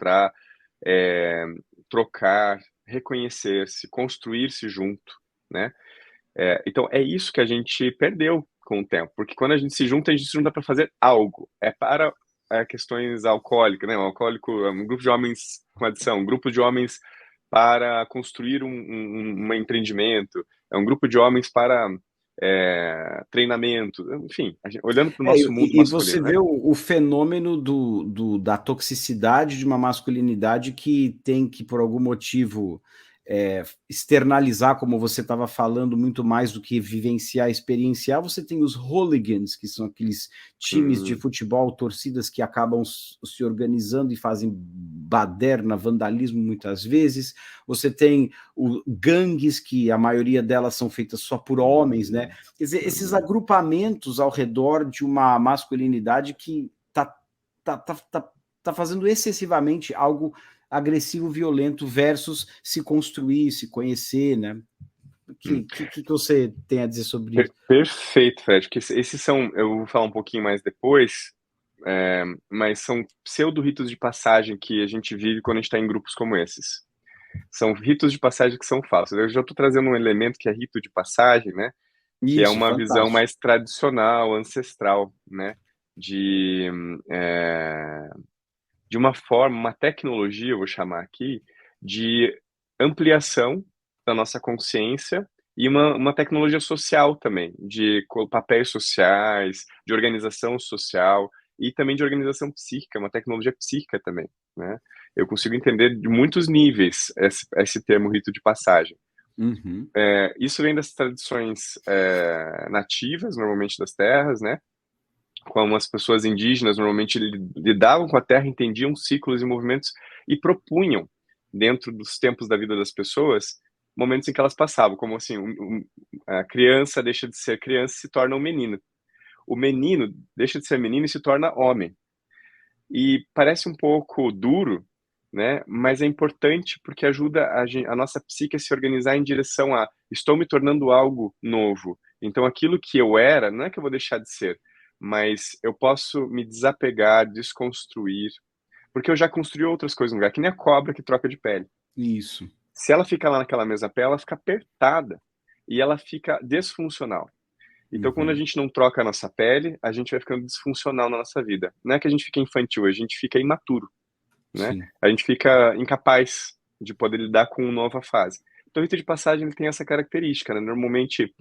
para trocar, reconhecer-se, construir-se junto, né? Então, é isso que a gente perdeu com o tempo, porque quando a gente se junta para fazer algo, para questões alcoólicas, né? Um alcoólico é um grupo de homens com adição, um grupo de homens para construir um empreendimento, é um grupo de homens para treinamento, enfim, olhando para o nosso mundo E você masculino, né? vê o fenômeno da toxicidade de uma masculinidade que tem que, por algum motivo, externalizar, como você estava falando, muito mais do que vivenciar, experienciar. Você tem os hooligans, que são aqueles times de Hum, futebol, torcidas que acabam se organizando e fazem baderna, vandalismo muitas vezes. Você tem gangues, que a maioria delas são feitas só por homens, né? hum, Quer dizer, esses hum. agrupamentos ao redor de uma masculinidade que tá fazendo excessivamente algo agressivo, violento, versus se construir, se conhecer, né? O Hum. que você tem a dizer sobre isso? Perfeito, Fred, que esses são, eu vou falar um pouquinho mais depois, mas são pseudo-ritos de passagem que a gente vive quando a gente está em grupos como esses. São ritos de passagem que são falsos. Eu já estou trazendo um elemento que é rito de passagem, né? Que é Isso, uma visão fantástico. mais tradicional, ancestral, né? De, é, de uma forma, uma tecnologia, eu vou chamar aqui, de ampliação da nossa consciência e uma tecnologia social também, de papéis sociais, de organização social e também de organização psíquica, uma tecnologia psíquica também, né? Eu consigo entender de muitos níveis esse termo rito de passagem. Uhum. Isso vem das tradições nativas, normalmente das terras, né? Como as pessoas indígenas normalmente lidavam com a terra, entendiam ciclos e movimentos e propunham, dentro dos tempos da vida das pessoas, momentos em que elas passavam, como assim, a criança deixa de ser criança e se torna um menino. O menino deixa de ser menino e se torna homem. E parece um pouco duro, né? Mas é importante porque ajuda a nossa psique a se organizar em direção a estou me tornando algo novo. Então aquilo que eu era, não é que eu vou deixar de ser, mas eu posso me desapegar, desconstruir, porque eu já construí outras coisas no lugar, que nem a cobra que troca de pele. Isso. Se ela fica lá naquela mesma pele, ela fica apertada e ela fica desfuncional. Então, quando a Uhum. gente não troca a nossa pele, a gente vai ficando disfuncional na nossa vida. Não é que a gente fica infantil, a gente fica imaturo, né? Sim. A gente fica incapaz de poder lidar com uma nova fase. Então, o rito de passagem ele tem essa característica, né? Normalmente,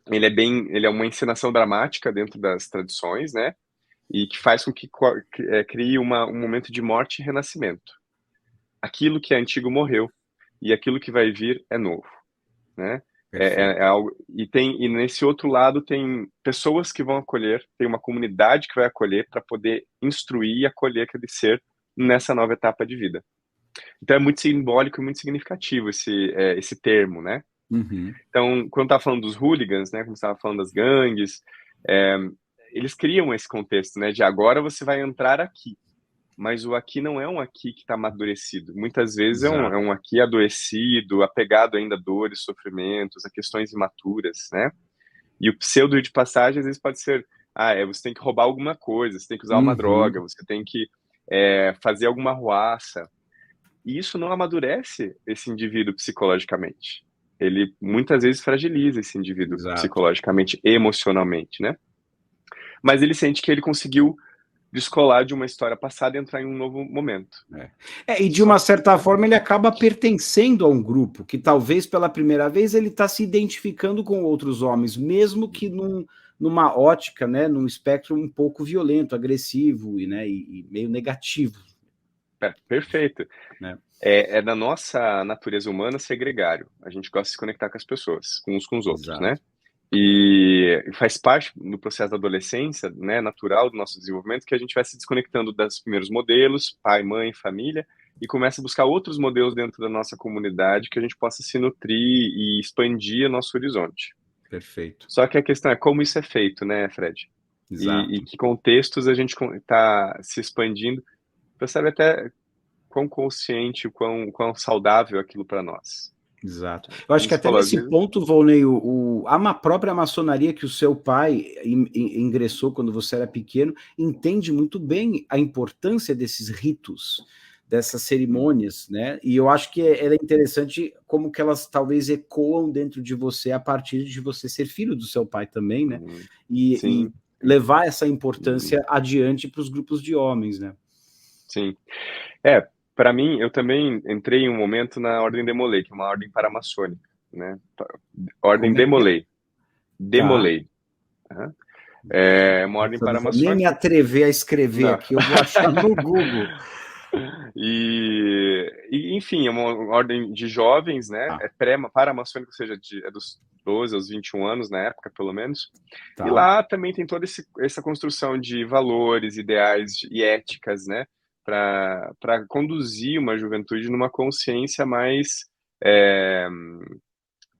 ele é uma encenação dramática dentro das tradições, né? E que faz com que crie um momento de morte e renascimento. Aquilo que é antigo morreu e aquilo que vai vir é novo, né? É Perfeito. algo e nesse outro lado tem pessoas que vão acolher, tem uma comunidade que vai acolher para poder instruir e acolher aquele ser nessa nova etapa de vida. Então é muito simbólico e muito significativo esse termo, né? Uhum. Então, quando tá falando dos hooligans, né, como estava falando das gangues, é, eles criam esse contexto, né, de agora você vai entrar aqui, mas o aqui não é um aqui que está amadurecido. Muitas vezes é Exato. um aqui adoecido, apegado ainda a dores, sofrimentos, a questões imaturas, né? E o pseudo de passagem às vezes pode ser, você tem que roubar alguma coisa, você tem que usar uma droga, Uhum. você tem que fazer alguma arruaça. E isso não amadurece esse indivíduo psicologicamente. Ele muitas vezes fragiliza esse indivíduo Exato. psicologicamente, emocionalmente, né? Mas ele sente que ele conseguiu descolar de uma história passada e entrar em um novo momento. E de Só uma que, certa forma ele acaba pertencendo a um grupo que talvez pela primeira vez ele está se identificando com outros homens, mesmo que numa ótica, né, num espectro um pouco violento, agressivo e meio negativo, perfeito. né? É da nossa natureza humana ser gregário. A gente gosta de se conectar com as pessoas, com uns com os outros, né? Exato. E faz parte do processo da adolescência, né, natural do nosso desenvolvimento, que a gente vai se desconectando dos primeiros modelos, pai, mãe, família, e começa a buscar outros modelos dentro da nossa comunidade que a gente possa se nutrir e expandir o nosso horizonte. Perfeito. Só que a questão é como isso é feito, né, Fred? E Exato. que contextos a gente está se expandindo, percebe até quão consciente, quão saudável é aquilo para nós. Exato. Eu Como acho que você até falou, às nesse vezes. ponto, Volney, a própria maçonaria que o seu pai ingressou quando você era pequeno, entende muito bem a importância desses ritos, dessas cerimônias, né? E eu acho que é interessante como que elas talvez ecoam dentro de você a partir de você ser filho do seu pai também, né? Uhum. E Sim, sim. levar essa Uhum. importância adiante para os grupos de homens, né? Sim. Para mim, eu também entrei em um momento na Ordem Demolay, que é uma ordem paramaçônica, né? Ordem Como é que é? Demolay. Tá. Demolay. Aham. É uma ordem Nossa, não vou nem me paramaçônica. atrever a escrever Não. aqui, eu vou achar no Google. Enfim, é uma ordem de jovens, né? Tá, É pré-paramaçônica, ou seja, é dos 12 aos 21 anos, na época, pelo menos. E tá. lá também tem toda essa construção de valores, ideais e éticas, né? Para conduzir uma juventude numa consciência mais é,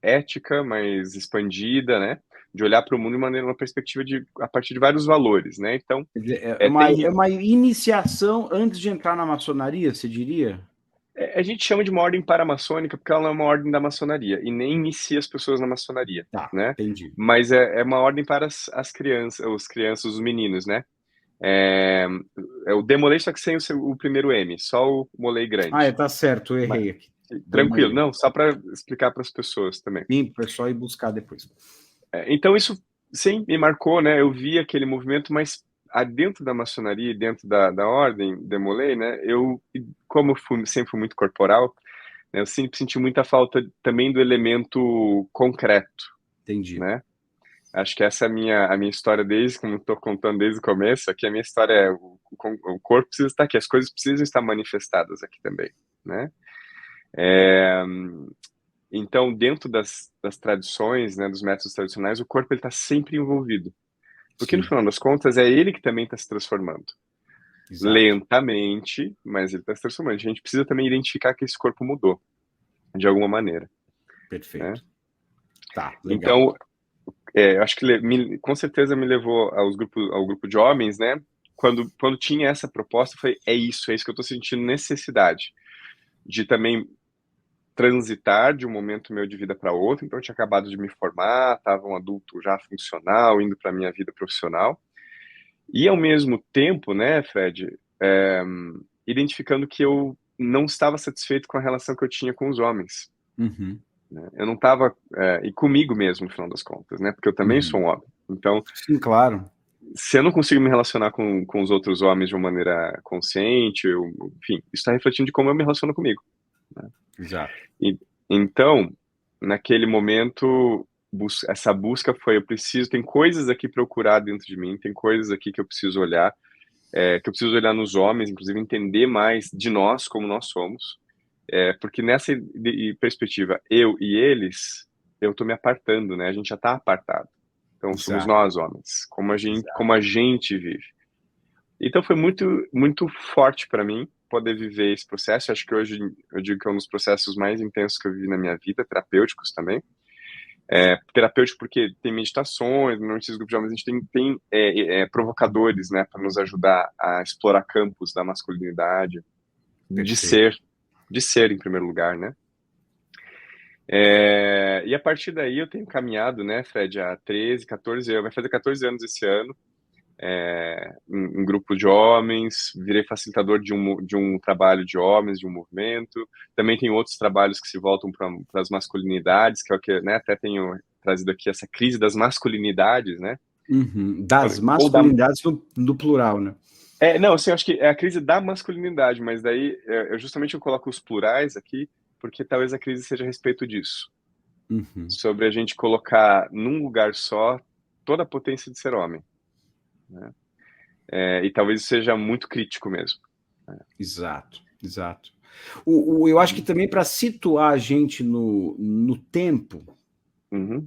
ética, mais expandida, né? De olhar para o mundo de maneira, uma perspectiva a partir de vários valores, né? Então, Quer dizer, é tem uma iniciação antes de entrar na maçonaria, você diria? a gente chama de uma ordem paramaçônica porque ela não é uma ordem da maçonaria e nem inicia as pessoas na maçonaria, Tá, né? entendi. Mas é uma ordem para as crianças, os meninos, né? É, é o Demolay, só que sem o primeiro M, só o Molay Ah, grande. tá certo, eu Mas, errei aqui. tranquilo, Demolei. não, só para explicar para as pessoas também. Sim, o pessoal ir buscar depois. Então isso sim me marcou, né? Eu vi aquele movimento, mas dentro da maçonaria, dentro da ordem Demolay, né? Como eu sempre fui muito corporal, né, eu sempre senti muita falta também do elemento concreto, Entendi. né? Acho que essa é a minha história desde, como estou contando desde o começo, aqui a minha história é o corpo precisa estar aqui, as coisas precisam estar manifestadas aqui também, né? É, então, dentro das tradições, né, dos métodos tradicionais, o corpo ele está sempre envolvido, porque no Sim, final das contas é ele que também está se transformando, exato. lentamente, mas ele está se transformando. A gente precisa também identificar que esse corpo mudou de alguma maneira, né? Perfeito. Tá, legal. Então, eu acho que com certeza me levou ao grupo de homens, né? Quando tinha essa proposta, eu falei, é isso que eu estou sentindo necessidade de também transitar de um momento meu de vida para outro. Então, eu tinha acabado de me formar, estava um adulto já funcional, indo para a minha vida profissional. E, ao mesmo tempo, né, Fred, identificando que eu não estava satisfeito com a relação que eu tinha com os homens. Uhum, Né? Eu não estava, e comigo mesmo, no final das contas, né? Porque eu também sou uhum. um homem. Então, Sim, claro. se eu não consigo me relacionar com os outros homens de uma maneira consciente, enfim, isso está refletindo de como eu me relaciono comigo. Né? Exato. E, então, naquele momento, essa busca foi: eu preciso, tem coisas aqui para eu curar dentro de mim, tem coisas aqui que eu preciso olhar, que eu preciso olhar nos homens, inclusive entender mais de nós, como nós somos, porque nessa perspectiva, eu e eles, eu estou me apartando, né? A gente já está apartado. Então, somos Exato. nós, homens, Exato. como a gente vive. Então, foi muito, muito forte para mim poder viver esse processo. Acho que hoje eu digo que é um dos processos mais intensos que eu vivi na minha vida, terapêuticos também. Terapêutico porque tem meditações, normalmente esses grupos de homens a gente tem provocadores, né, para nos ajudar a explorar campos da masculinidade, de Perfeito. ser, de ser em primeiro lugar, né? E a partir daí eu tenho caminhado, né, Fred, há 13, 14 anos, vai fazer 14 anos esse ano, em grupo de homens, virei facilitador de um trabalho de homens, de um movimento. Também tem outros trabalhos que se voltam para as masculinidades, que é o que, né, até tenho trazido aqui essa crise das masculinidades, né? Uhum. Das Ou da, masculinidades no plural, né? não, assim, eu acho que é a crise da masculinidade, mas daí eu justamente eu coloco os plurais aqui, porque talvez a crise seja a respeito disso, Uhum. sobre a gente colocar num lugar só toda a potência de ser homem, né? E talvez isso seja muito crítico mesmo. Exato, exato. Eu acho que também para situar a gente no tempo, Uhum.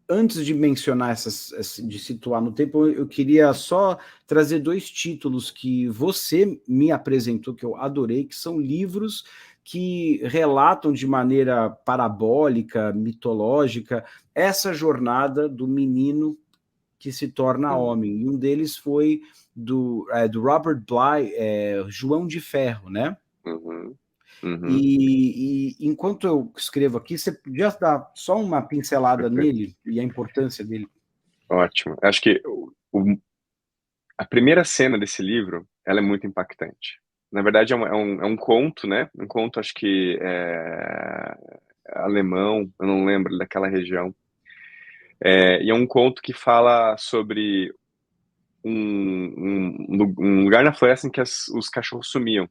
antes de mencionar de situar no tempo, eu queria só trazer dois títulos que você me apresentou, que eu adorei, que são livros que relatam de maneira parabólica, mitológica, essa jornada do menino que se torna Uhum. homem. E um deles foi do Robert Bly, João de Ferro, né? Uhum. Uhum. E enquanto eu escrevo aqui, você podia dar só uma pincelada nele e a importância dele? Ótimo. Acho que a primeira cena desse livro, ela é muito impactante. Na verdade, é um conto, né? Um conto, acho que alemão, eu não lembro daquela região. E é um conto que fala sobre um lugar na floresta em que os cachorros sumiam.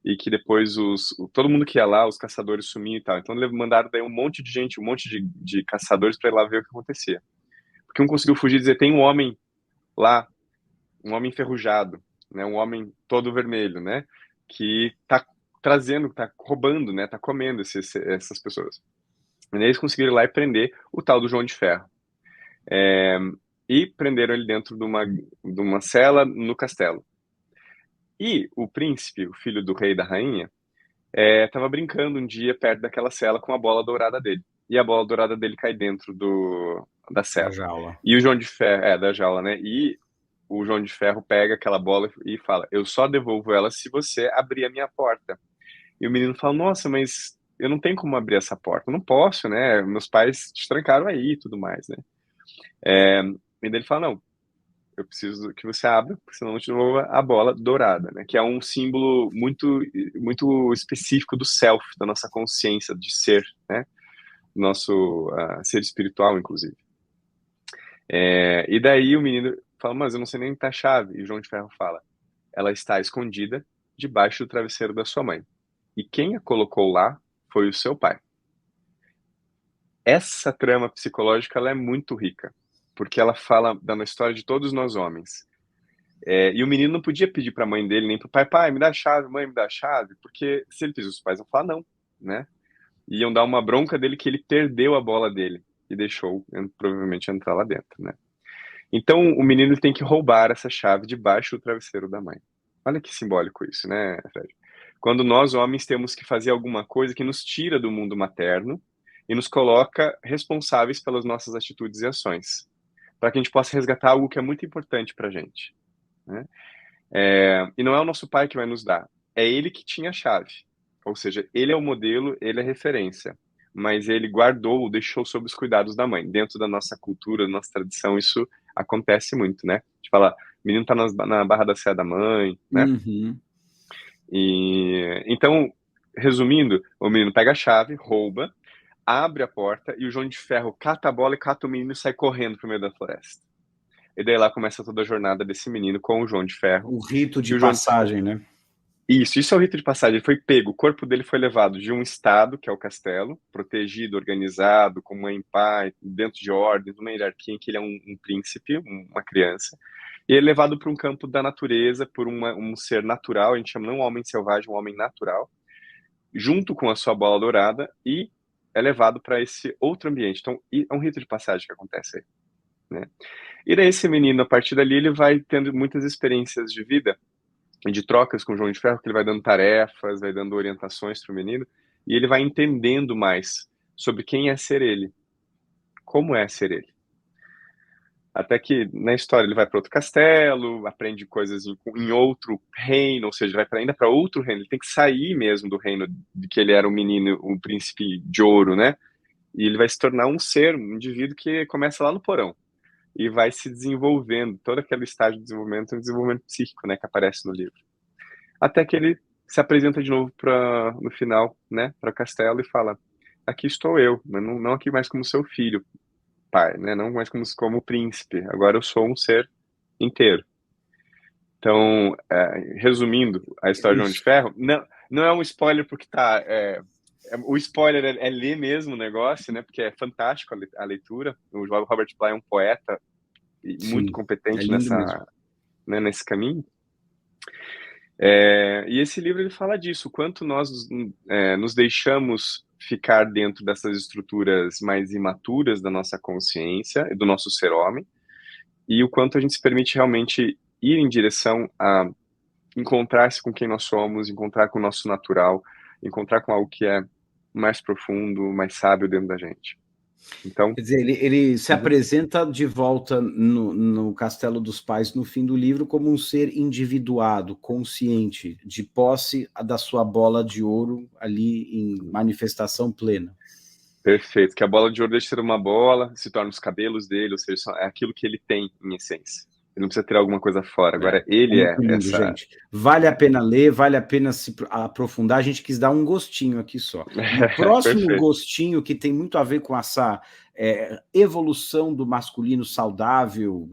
E que depois todo mundo que ia lá, os caçadores sumiam e tal. Então eles mandaram daí um monte de gente, um monte de caçadores para ir lá ver o que acontecia. Porque um conseguiu fugir e dizer, tem um homem lá, um homem enferrujado, né, um homem todo vermelho, né, que tá trazendo, tá roubando, né, tá comendo essas pessoas. E eles conseguiram ir lá e prender o tal do João de Ferro. E prenderam ele dentro de uma cela no castelo. E o príncipe, o filho do rei e da rainha, estava brincando um dia perto daquela cela com a bola dourada dele. E a bola dourada dele cai dentro da Da cela. jaula. E o João de Ferro, da jaula, né? E o João de Ferro pega aquela bola e fala: eu só devolvo ela se você abrir a minha porta. E o menino fala: nossa, mas eu não tenho como abrir essa porta. Eu não posso, né? Meus pais te trancaram aí e tudo mais, né? E daí ele fala: não, eu preciso que você abra, porque senão eu te devolvo a bola dourada, né? Que é um símbolo muito, muito específico do self, da nossa consciência de ser, né? Nosso ser espiritual, inclusive. E daí o menino fala, mas eu não sei nem onde tá a chave. E o João de Ferro fala, ela está escondida debaixo do travesseiro da sua mãe. E quem a colocou lá foi o seu pai. Essa trama psicológica ela é muito rica, porque ela fala da história de todos nós homens. E o menino não podia pedir para a mãe dele, nem para o pai, pai, me dá a chave, mãe, me dá a chave, porque se ele pedisse, os pais vão falar não, né? Iam dar uma bronca dele que ele perdeu a bola dele e deixou, provavelmente, entrar lá dentro, né? Então, o menino tem que roubar essa chave debaixo do travesseiro da mãe. Olha que simbólico isso, né, Fred? Quando nós, homens, temos que fazer alguma coisa que nos tira do mundo materno e nos coloca responsáveis pelas nossas atitudes e ações, para que a gente possa resgatar algo que é muito importante para a gente, né? E não é o nosso pai que vai nos dar, é ele que tinha a chave. Ou seja, ele é o modelo, ele é a referência, mas ele guardou, deixou sob os cuidados da mãe. Dentro da nossa cultura, da nossa tradição, isso acontece muito, né? A gente fala, o menino tá na barra da saia da mãe, né? Uhum. E então, resumindo, o menino pega a chave, rouba, abre a porta e o João de Ferro cata a bola e cata o menino e sai correndo pro meio da floresta. E daí lá começa toda a jornada desse menino com o João de Ferro. O rito de Que o João passagem, né? Isso é o rito de passagem. Ele foi pego, o corpo dele foi levado de um estado, que é o castelo, protegido, organizado, com mãe e pai, dentro de ordem, uma hierarquia em que ele é um príncipe, uma criança. E ele é levado para um campo da natureza, por um ser natural, a gente chama não um homem selvagem, um homem natural, junto com a sua bola dourada, e é levado para esse outro ambiente. Então, é um rito de passagem que acontece aí, né? E daí esse menino, a partir dali, ele vai tendo muitas experiências de vida, de trocas com o João de Ferro, que ele vai dando tarefas, vai dando orientações para o menino, e ele vai entendendo mais sobre quem é ser ele, como é ser ele. Até que na história ele vai para outro castelo, aprende coisas em outro reino, ou seja, vai ainda para outro reino. Ele tem que sair mesmo do reino de que ele era um menino, um príncipe de ouro, né? E ele vai se tornar um ser, um indivíduo que começa lá no porão e vai se desenvolvendo. Todo aquele estágio de desenvolvimento é um desenvolvimento psíquico, né, que aparece no livro. Até que ele se apresenta de novo no final, né, para Castelo e fala: aqui estou eu, mas não aqui mais como seu filho, pai, né, não mais como príncipe. Agora eu sou um ser inteiro. Então, resumindo a história de João de Isso. Ferro, não é um spoiler porque o spoiler é ler mesmo o negócio, né, porque é fantástico a leitura. O Robert Bly é um poeta e muito Sim, é competente lindo mesmo. né, nesse caminho. E esse livro ele fala disso, o quanto nós nos deixamos ficar dentro dessas estruturas mais imaturas da nossa consciência e do nosso ser homem, e o quanto a gente se permite realmente ir em direção a encontrar-se com quem nós somos, encontrar com o nosso natural, encontrar com algo que é mais profundo, mais sábio dentro da gente. Então, quer dizer, ele se apresenta de volta no Castelo dos Pais, no fim do livro, como um ser individuado, consciente, de posse da sua bola de ouro ali em manifestação plena. perfeito, que a bola de ouro deixa de ser uma bola, se torna os cabelos dele, ou seja, é aquilo que ele tem em essência. Ele não precisa ter alguma coisa fora, agora ele é Muito lindo, essa... gente. Vale a pena ler, vale a pena se aprofundar. A gente quis dar um gostinho aqui só. No próximo Perfeito. gostinho, que tem muito a ver com essa evolução do masculino saudável,